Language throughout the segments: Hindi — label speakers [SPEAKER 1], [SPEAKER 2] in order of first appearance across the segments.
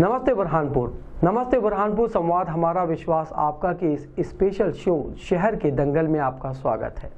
[SPEAKER 1] नमस्ते बुरहानपुर संवाद हमारा विश्वास आपका कि इस स्पेशल शो शहर के दंगल में आपका स्वागत है।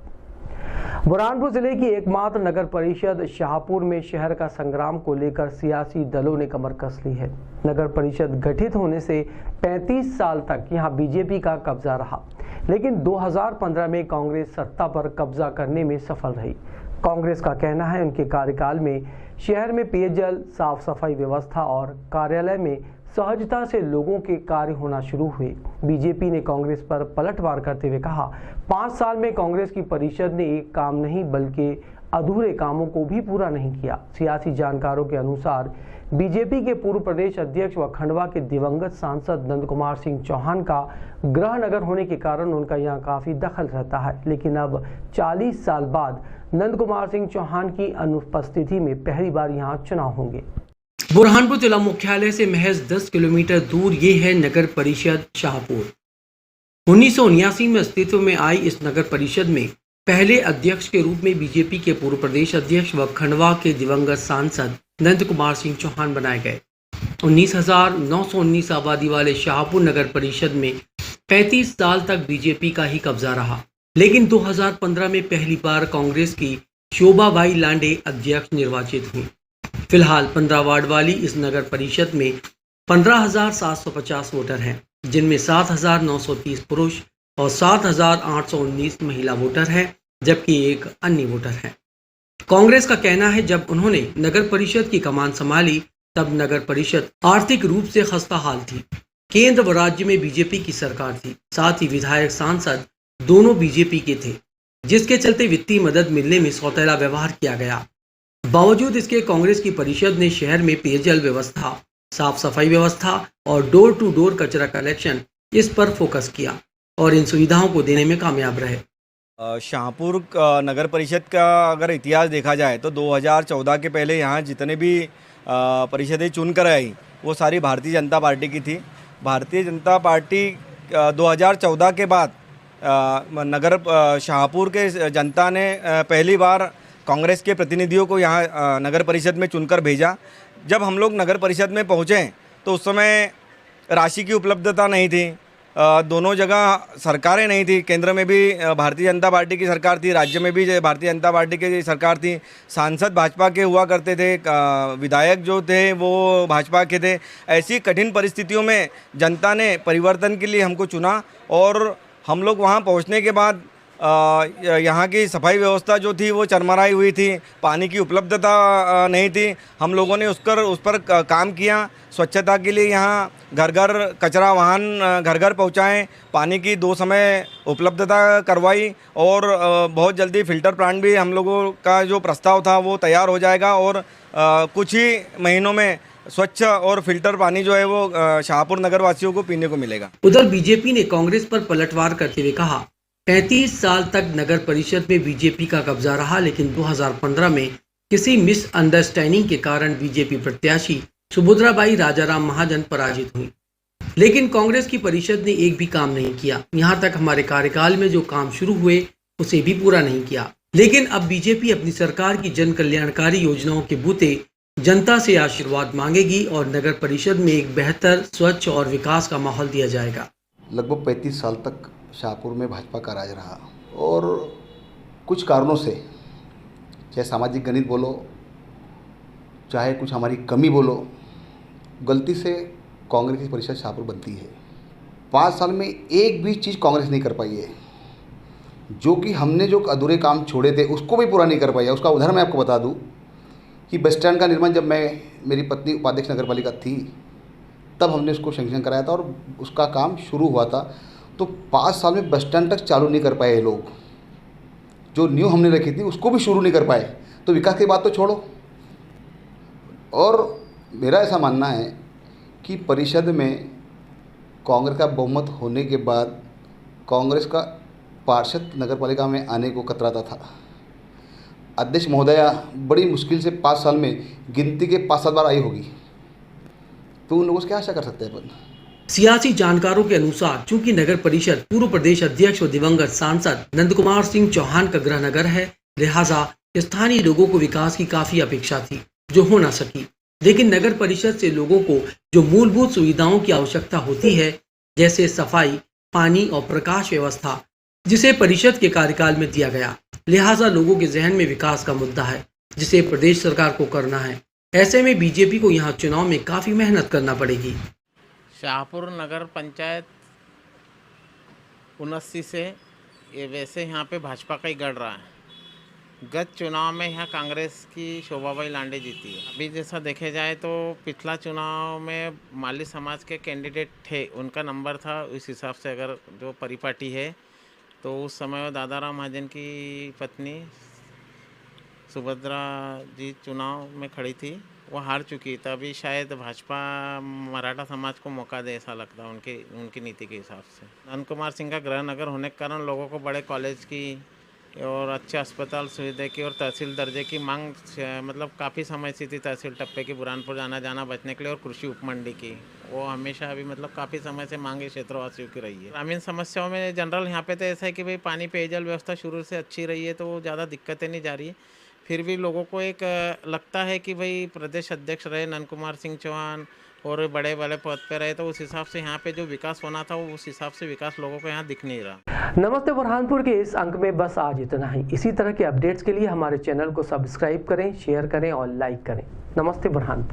[SPEAKER 1] बुरहानपुर जिले की एकमात्र नगर परिषद शाहपुर में शहर का संग्राम को लेकर सियासी दलों ने कमर कस ली है। नगर परिषद गठित होने से 35 साल तक यहां बीजेपी का कब्जा रहा, लेकिन 2015 में कांग्रेस सत्ता पर कब्जा करने में सफल रही। कांग्रेस का कहना है उनके कार्यकाल में शहर में पेयजल, साफ सफाई व्यवस्था और कार्यालय में सहजता से लोगों के कार्य होना शुरू हुए। बीजेपी ने कांग्रेस पर पलटवार करते हुए कहा, 5 साल में कांग्रेस की परिषद ने एक काम नहीं बल्कि अधूरे कामों को भी पूरा नहीं किया। सियासी जानकारों के अनुसार बीजेपी के पूर्व प्रदेश अध्यक्ष व खंडवा के दिवंगत सांसद नंद कुमार सिंह चौहान का गृह नगर होने के कारण उनका यहाँ काफी दखल रहता है, लेकिन अब 40 साल बाद नंद कुमार सिंह चौहान की अनुपस्थिति में पहली बार यहाँ चुनाव होंगे। बुरहानपुर जिला मुख्यालय से महज 10 किलोमीटर दूर ये है नगर परिषद शाहपुर। 1979 में अस्तित्व में आई इस नगर परिषद में पहले अध्यक्ष के रूप में बीजेपी के पूर्व प्रदेश अध्यक्ष व खंडवा के दिवंगत सांसद नंद कुमार सिंह चौहान बनाए गए। 19,919 आबादी वाले शाहपुर नगर परिषद में 35 साल तक बीजेपी का ही कब्जा रहा, लेकिन 2015 में पहली बार कांग्रेस की शोभाबाई लांडे अध्यक्ष निर्वाचित हुई। फिलहाल 15 वार्ड वाली इस नगर परिषद में 15,750 वोटर हैं, जिनमें 7,930 पुरुष और 7,819 महिला वोटर हैं, जबकि एक अन्य वोटर है। कांग्रेस का कहना है जब उन्होंने नगर परिषद की कमान संभाली तब नगर परिषद आर्थिक रूप से खस्ताहाल थी। केंद्र व राज्य में बीजेपी की सरकार थी, साथ ही विधायक सांसद दोनों बीजेपी के थे, जिसके चलते वित्तीय मदद मिलने में सौतेला व्यवहार किया गया। बावजूद इसके कांग्रेस की परिषद ने शहर में पेयजल व्यवस्था, साफ सफाई व्यवस्था और डोर टू डोर कचरा कलेक्शन इस पर फोकस किया और इन सुविधाओं को देने में कामयाब रहे।
[SPEAKER 2] शाहपुर नगर परिषद का अगर इतिहास देखा जाए तो 2014 के पहले यहाँ जितने भी परिषदें चुनकर आई वो सारी भारतीय जनता पार्टी की थी। भारतीय जनता पार्टी 2014 के बाद नगर शाहपुर के जनता ने पहली बार कांग्रेस के प्रतिनिधियों को यहाँ नगर परिषद में चुनकर भेजा। जब हम लोग नगर परिषद में पहुँचे तो उस समय राशि की उपलब्धता नहीं थी, दोनों जगह सरकारें नहीं थी। केंद्र में भी भारतीय जनता पार्टी की सरकार थी, राज्य में भी भारतीय जनता पार्टी की सरकार थी। सांसद भाजपा के हुआ करते थे, विधायक जो थे वो भाजपा के थे। ऐसी कठिन परिस्थितियों में जनता ने परिवर्तन के लिए हमको चुना और हम लोग वहाँ पहुँचने के बाद यहाँ की सफाई व्यवस्था जो थी वो चरमराई हुई थी, पानी की उपलब्धता नहीं थी। हम लोगों ने उस पर काम किया। स्वच्छता के लिए यहाँ घर घर कचरा वाहन घर घर पहुँचाएँ, पानी की 2 समय उपलब्धता करवाई और बहुत जल्दी फ़िल्टर प्लांट भी हम लोगों का जो प्रस्ताव था वो तैयार हो जाएगा और कुछ ही महीनों में स्वच्छ और फिल्टर पानी जो है वो शाहपुर नगर वासियों को पीने को मिलेगा।
[SPEAKER 1] उधर बीजेपी ने कांग्रेस पर पलटवार करते हुए कहा, 35 साल तक नगर परिषद में बीजेपी का कब्जा रहा, लेकिन 2015 में किसी मिसअंडरस्टैंडिंग के कारण बीजेपी प्रत्याशी सुभद्राबाई राजाराम महाजन पराजित हुई, लेकिन कांग्रेस की परिषद ने एक भी काम नहीं किया। यहां तक हमारे कार्यकाल में जो काम शुरू हुए उसे भी पूरा नहीं किया। लेकिन अब बीजेपी अपनी सरकार की जन कल्याणकारी योजनाओं के बूते जनता से आशीर्वाद मांगेगी और नगर परिषद में एक बेहतर, स्वच्छ और विकास का माहौल दिया जाएगा।
[SPEAKER 3] लगभग 35 साल तक शाहपुर में भाजपा का राज रहा और कुछ कारणों से, चाहे सामाजिक गणित बोलो, चाहे कुछ हमारी कमी बोलो, गलती से कांग्रेस की परिषद शाहपुर बनती है। 5 साल में एक भी चीज़ कांग्रेस नहीं कर पाई है। जो कि हमने जो अधूरे काम छोड़े थे उसको भी पूरा नहीं कर पाई है। उसका उदाहरण मैं आपको बता दूं कि बस स्टैंड का निर्माण जब मेरी पत्नी उपाध्यक्ष नगर पालिका थी तब हमने उसको सैंक्शन कराया था और उसका काम शुरू हुआ था। तो 5 साल में बस स्टैंड तक चालू नहीं कर पाए लोग। जो न्यू हमने रखी थी उसको भी शुरू नहीं कर पाए, तो विकास की बात तो छोड़ो। और मेरा ऐसा मानना है कि परिषद में कांग्रेस का बहुमत होने के बाद कांग्रेस का पार्षद नगर पालिका में आने को कतराता था। अध्यक्ष महोदया बड़ी मुश्किल से 5 साल में गिनती के 5-7 बार आई होगी, तो उन लोगों से क्या आशा कर सकते हैं अपन।
[SPEAKER 1] सियासी जानकारों के अनुसार चूंकि नगर परिषद पूर्व प्रदेश अध्यक्ष व दिवंगत सांसद नंद कुमार सिंह चौहान का गृह नगर है, लिहाजा स्थानीय लोगों को विकास की काफी अपेक्षा थी, जो हो न सकी। लेकिन नगर परिषद से लोगों को जो मूलभूत सुविधाओं की आवश्यकता होती है, जैसे सफाई, पानी और प्रकाश व्यवस्था, जिसे परिषद के कार्यकाल में दिया गया, लिहाजा लोगों के जहन में विकास का मुद्दा है जिसे प्रदेश सरकार को करना है। ऐसे में बीजेपी को यहाँ चुनाव में काफी मेहनत करना पड़ेगी।
[SPEAKER 4] शाहपुर नगर पंचायत 79 से ये वैसे यहाँ पे भाजपा का ही गढ़ रहा है। गत चुनाव में यहाँ कांग्रेस की शोभाबाई लांडे जीती है। अभी जैसा देखे जाए तो पिछला चुनाव में माली समाज के कैंडिडेट थे, उनका नंबर था। उस हिसाब से अगर जो परिपाटी है तो उस समय दादाराम महाजन की पत्नी सुभद्रा जी चुनाव में खड़ी थी, वो हार चुकी। तभी शायद भाजपा मराठा समाज को मौका दे, ऐसा लगता है उनकी नीति के हिसाब से। नंद कुमार सिंह का गृह नगर होने के कारण लोगों को बड़े कॉलेज की और अच्छे अस्पताल सुविधा की और तहसील दर्जे की मांग मतलब काफ़ी समय से थी। तहसील टप्पे की बुरहानपुर जाना बचने के लिए और कृषि उपमंडी की, वो हमेशा अभी मतलब काफ़ी समय से मांग क्षेत्रवासियों की रही है। ग्रामीण समस्याओं में जनरल यहाँ पे तो ऐसा है कि भाई पानी पेयजल व्यवस्था शुरू से अच्छी रही है, तो ज़्यादा दिक्कतें नहीं जा रही है। फिर भी लोगों को एक लगता है कि भाई प्रदेश अध्यक्ष रहे नंद कुमार सिंह चौहान और बड़े बड़े पद पे रहे, तो उस हिसाब से यहाँ पे जो विकास होना था वो उस हिसाब से विकास लोगों को यहाँ दिख नहीं रहा।
[SPEAKER 1] नमस्ते बुरहानपुर के इस अंक में बस आज इतना ही। इसी तरह के अपडेट्स के लिए हमारे चैनल को सब्सक्राइब करें, शेयर करें और लाइक करें। नमस्ते बुरहानपुर।